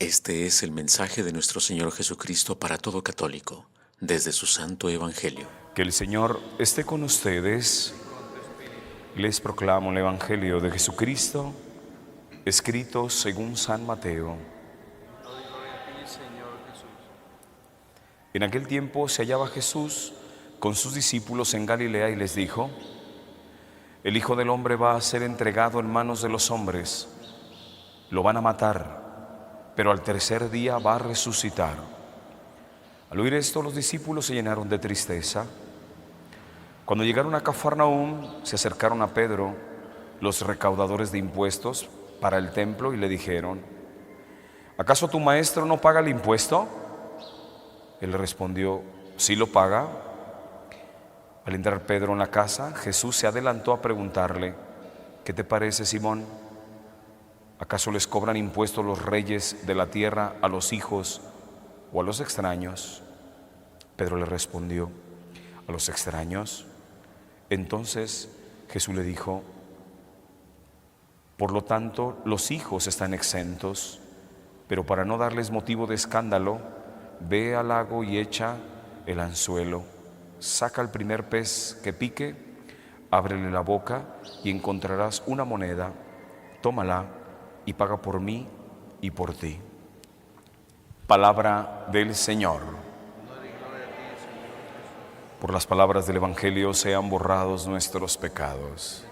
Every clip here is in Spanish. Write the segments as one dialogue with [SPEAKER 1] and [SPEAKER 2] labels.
[SPEAKER 1] Este es el mensaje de nuestro Señor Jesucristo para todo católico, desde su Santo Evangelio.
[SPEAKER 2] Que el Señor esté con ustedes. Les proclamo el Evangelio de Jesucristo, escrito según San Mateo. En aquel tiempo se hallaba Jesús con sus discípulos en Galilea y les dijo: el Hijo del Hombre va a ser entregado en manos de los hombres. Lo van a matar, pero al tercer día va a resucitar. Al oír esto, los discípulos se llenaron de tristeza. Cuando llegaron a Cafarnaúm, se acercaron a Pedro, los recaudadores de impuestos para el templo, y le dijeron: ¿acaso tu maestro no paga el impuesto? Él le respondió: sí lo paga. Al entrar Pedro en la casa, Jesús se adelantó a preguntarle: ¿qué te parece, Simón? ¿Acaso les cobran impuestos los reyes de la tierra a los hijos o a los extraños? Pedro le respondió: a los extraños. Entonces Jesús le dijo: por lo tanto, los hijos están exentos, pero para no darles motivo de escándalo, ve al lago y echa el anzuelo. Saca el primer pez que pique, ábrele la boca y encontrarás una moneda. Tómala y paga por mí y por ti. Palabra del Señor. Por las palabras del Evangelio sean borrados nuestros pecados.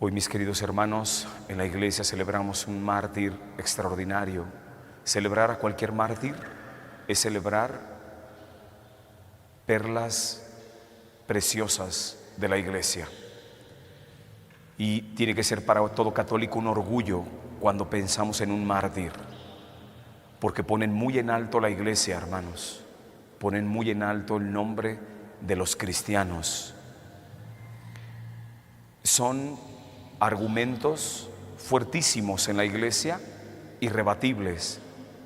[SPEAKER 2] Hoy, mis queridos hermanos, en la iglesia celebramos un mártir extraordinario. Celebrar a cualquier mártir es celebrar perlas preciosas de la iglesia. Y tiene que ser para todo católico un orgullo cuando pensamos en un mártir, porque ponen muy en alto la iglesia, hermanos. Ponen muy en alto el nombre de los cristianos. Son argumentos fuertísimos en la iglesia, irrebatibles.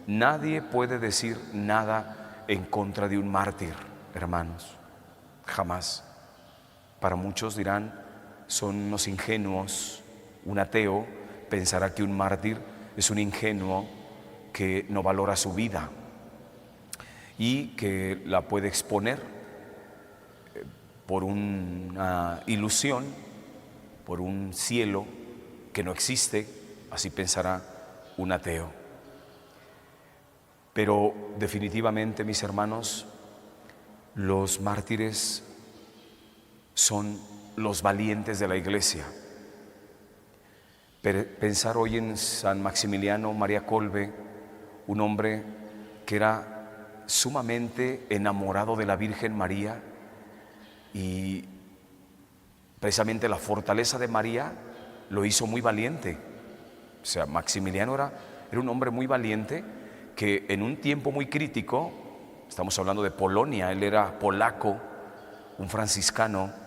[SPEAKER 2] Nadie puede decir nada en contra de un mártir, hermanos, jamás. Para muchos dirán: son unos ingenuos. Un ateo pensará que un mártir es un ingenuo que no valora su vida y que la puede exponer por una ilusión, por un cielo que no existe. Así pensará un ateo. Pero definitivamente, mis hermanos, los mártires son los valientes de la iglesia. Pensar hoy en San Maximiliano María Kolbe, un hombre que era sumamente enamorado de la Virgen María, y precisamente la fortaleza de María lo hizo muy valiente. O sea, Maximiliano era un hombre muy valiente que en un tiempo muy crítico, estamos hablando de Polonia, él era polaco, un franciscano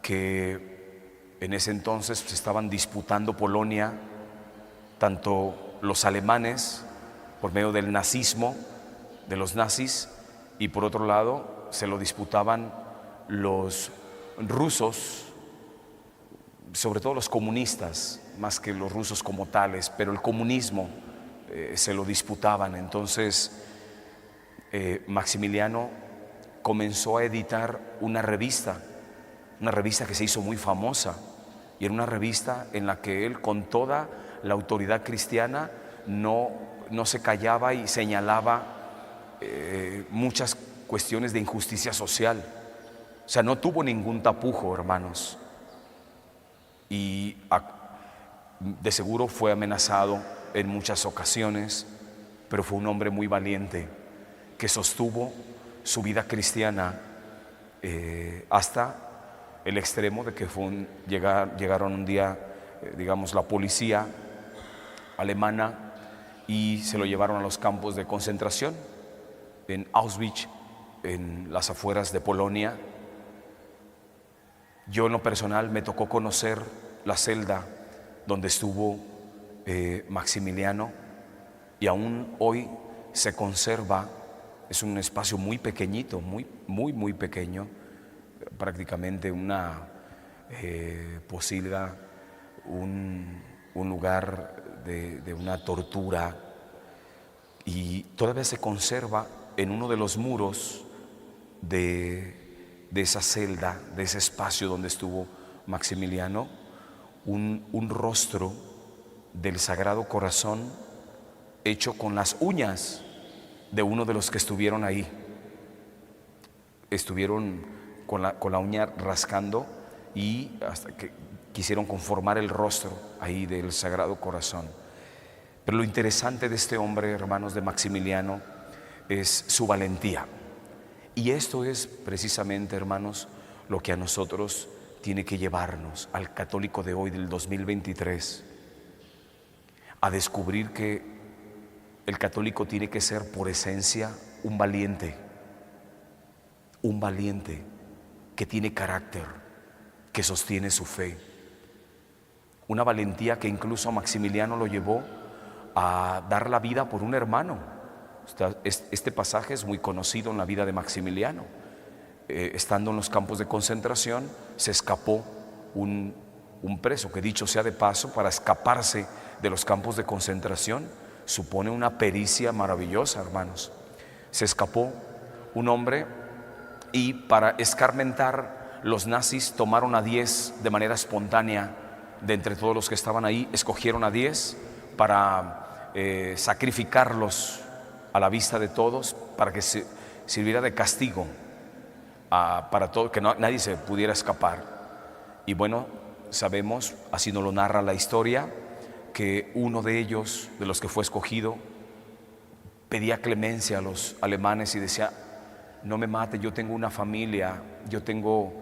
[SPEAKER 2] que en ese entonces se estaban disputando Polonia, tanto los alemanes por medio del nazismo, de los nazis, y por otro lado se lo disputaban los rusos, sobre todo los comunistas, más que los rusos como tales, pero el comunismo se lo disputaban. Entonces Maximiliano comenzó a editar una revista que se hizo muy famosa, y era una revista en la que él, con toda la autoridad cristiana, no se callaba y señalaba muchas cuestiones de injusticia social. O sea, no tuvo ningún tapujo, hermanos, y de seguro fue amenazado en muchas ocasiones, pero fue un hombre muy valiente que sostuvo su vida cristiana hasta el extremo de que llegaron un día, digamos, la policía alemana y se lo llevaron a los campos de concentración en Auschwitz, en las afueras de Polonia. Yo, en lo personal, me tocó conocer la celda donde estuvo Maximiliano, y aún hoy se conserva. Es un espacio muy pequeñito, muy pequeño, prácticamente una pocilga, un lugar de una tortura y todavía se conserva en uno de los muros de esa celda, de ese espacio donde estuvo Maximiliano, un rostro del Sagrado Corazón hecho con las uñas de uno de los que estuvieron ahí. Estuvieron con la uña rascando y hasta que quisieron conformar el rostro ahí del Sagrado Corazón. Pero lo interesante de este hombre, hermanos, de Maximiliano, es su valentía. Y esto es precisamente, hermanos, lo que a nosotros tiene que llevarnos, al católico de hoy, del 2023, a descubrir que el católico tiene que ser por esencia un valiente que tiene carácter, que sostiene su fe. Una valentía que incluso a Maximiliano lo llevó a dar la vida por un hermano. Este pasaje es muy conocido en la vida de Maximiliano. Estando en los campos de concentración, se escapó un preso, que dicho sea de paso, para escaparse de los campos de concentración supone una pericia maravillosa, hermanos. Se escapó un hombre y para escarmentar, los nazis tomaron a 10 de manera espontánea. De entre todos los que estaban ahí, escogieron a 10 para sacrificarlos a la vista de todos, para que sirviera de castigo para todo, que nadie se pudiera escapar. Y bueno, sabemos, así nos lo narra la historia, que uno de ellos, de los que fue escogido, pedía clemencia a los alemanes y decía: no me mate, yo tengo una familia, yo tengo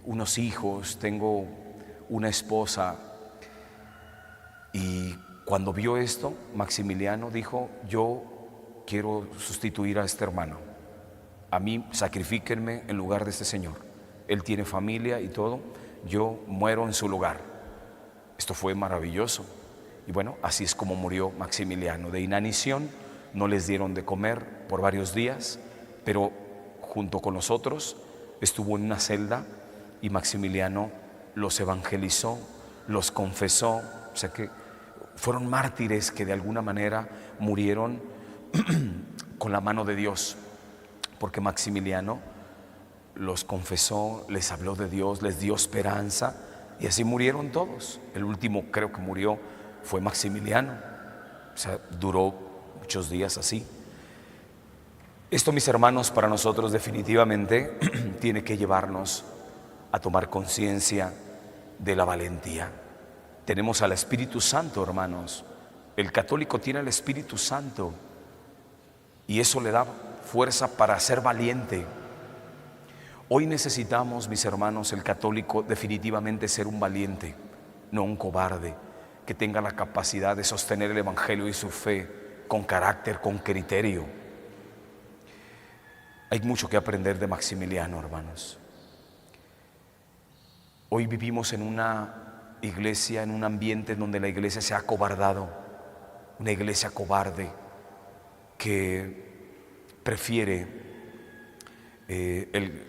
[SPEAKER 2] unos hijos, tengo una esposa. Y cuando vio esto, Maximiliano dijo: yo quiero sustituir a este hermano, a mí sacrifíquenme en lugar de este señor, él tiene familia y todo, yo muero en su lugar. Esto fue maravilloso. Y bueno, así es como murió Maximiliano, de inanición. No les dieron de comer por varios días, pero junto con los otros estuvo en una celda y Maximiliano los evangelizó, los confesó. O sea que fueron mártires que de alguna manera murieron con la mano de Dios, porque Maximiliano los confesó, les habló de Dios, les dio esperanza, y así murieron todos. El último creo que murió fue Maximiliano. O sea, duró muchos días así. Esto, mis hermanos, para nosotros definitivamente tiene que llevarnos a tomar conciencia de la valentía. Tenemos al Espíritu Santo, hermanos. El católico tiene al Espíritu Santo y eso le da fuerza para ser valiente. Hoy necesitamos, mis hermanos, el católico definitivamente ser un valiente, no un cobarde, que tenga la capacidad de sostener el Evangelio y su fe con carácter, con criterio. Hay mucho que aprender de Maximiliano, hermanos. Hoy vivimos en una iglesia, en un ambiente en donde la iglesia se ha acobardado, una iglesia cobarde que prefiere,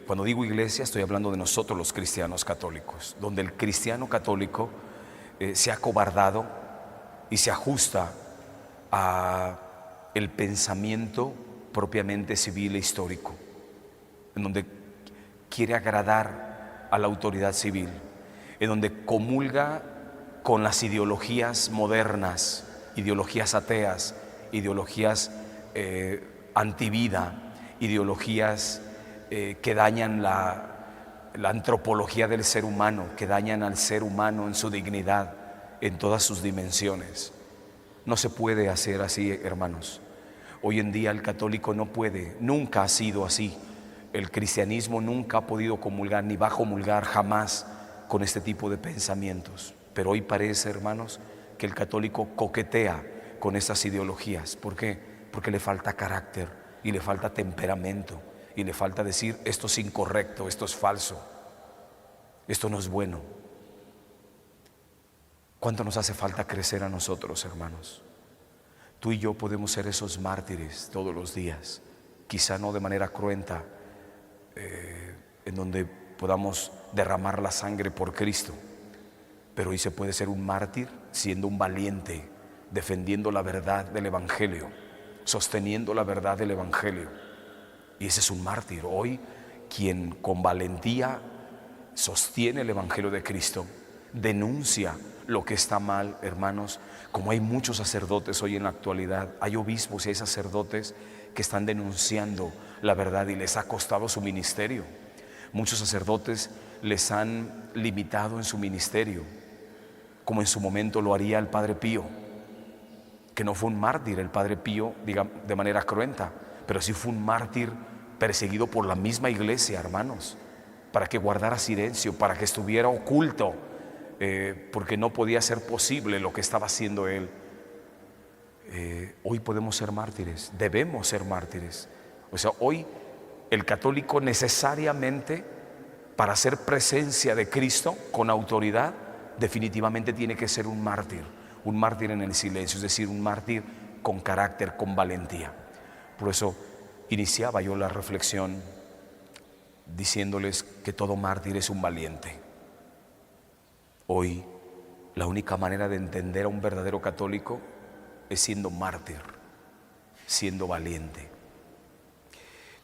[SPEAKER 2] cuando digo iglesia estoy hablando de nosotros los cristianos católicos, donde el cristiano católico se ha acobardado y se ajusta a el pensamiento propiamente civil e histórico, en donde quiere agradar a la autoridad civil, en donde comulga con las ideologías modernas, ideologías ateas, ideologías antivida, ideologías que dañan la antropología del ser humano, que dañan al ser humano en su dignidad, en todas sus dimensiones. No se puede hacer así, hermanos. Hoy en día el católico no puede, nunca ha sido así. El cristianismo nunca ha podido comulgar, ni va a comulgar jamás con este tipo de pensamientos. Pero hoy parece, hermanos, que el católico coquetea con estas ideologías. ¿Por qué? Porque le falta carácter y le falta temperamento y le falta decir: esto es incorrecto, esto es falso, esto no es bueno. ¿Cuánto nos hace falta crecer a nosotros, hermanos? Tú y yo podemos ser esos mártires todos los días, quizá no de manera cruenta, en donde podamos derramar la sangre por Cristo, pero hoy se puede ser un mártir siendo un valiente defendiendo la verdad del Evangelio, sosteniendo la verdad del Evangelio. Y ese es un mártir. Hoy, quien con valentía sostiene el Evangelio de Cristo, denuncia lo que está mal, hermanos, como hay muchos sacerdotes hoy en la actualidad, hay obispos y hay sacerdotes que están denunciando la verdad y les ha costado su ministerio. Muchos sacerdotes les han limitado en su ministerio, como en su momento lo haría el Padre Pío, que no fue un mártir el Padre Pío, digamos, de manera cruenta, pero sí fue un mártir perseguido por la misma iglesia, hermanos, para que guardara silencio, para que estuviera oculto, porque no podía ser posible lo que estaba haciendo él. Hoy podemos ser mártires, debemos ser mártires. O sea, hoy el católico necesariamente, para hacer presencia de Cristo con autoridad, definitivamente tiene que ser un mártir en el silencio, es decir, un mártir con carácter, con valentía. Por eso iniciaba yo la reflexión diciéndoles que todo mártir es un valiente. Hoy la única manera de entender a un verdadero católico es siendo mártir, siendo valiente.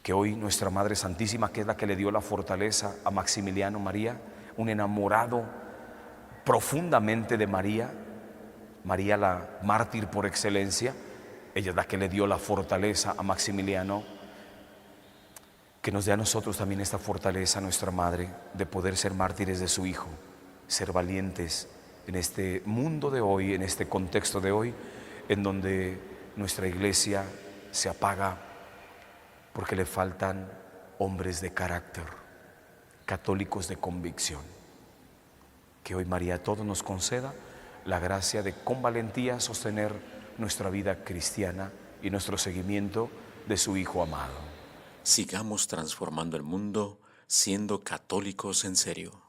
[SPEAKER 2] Que hoy nuestra Madre Santísima, que es la que le dio la fortaleza a Maximiliano María, un enamorado profundamente de María, María la mártir por excelencia, ella es la que le dio la fortaleza a Maximiliano, que nos dé a nosotros también esta fortaleza, nuestra Madre, de poder ser mártires de su Hijo, ser valientes en este mundo de hoy, en este contexto de hoy, en donde nuestra iglesia se apaga porque le faltan hombres de carácter, católicos de convicción. Que hoy María a todos nos conceda la gracia de con valentía sostener nuestra vida cristiana y nuestro seguimiento de su Hijo amado.
[SPEAKER 1] Sigamos transformando el mundo siendo católicos en serio.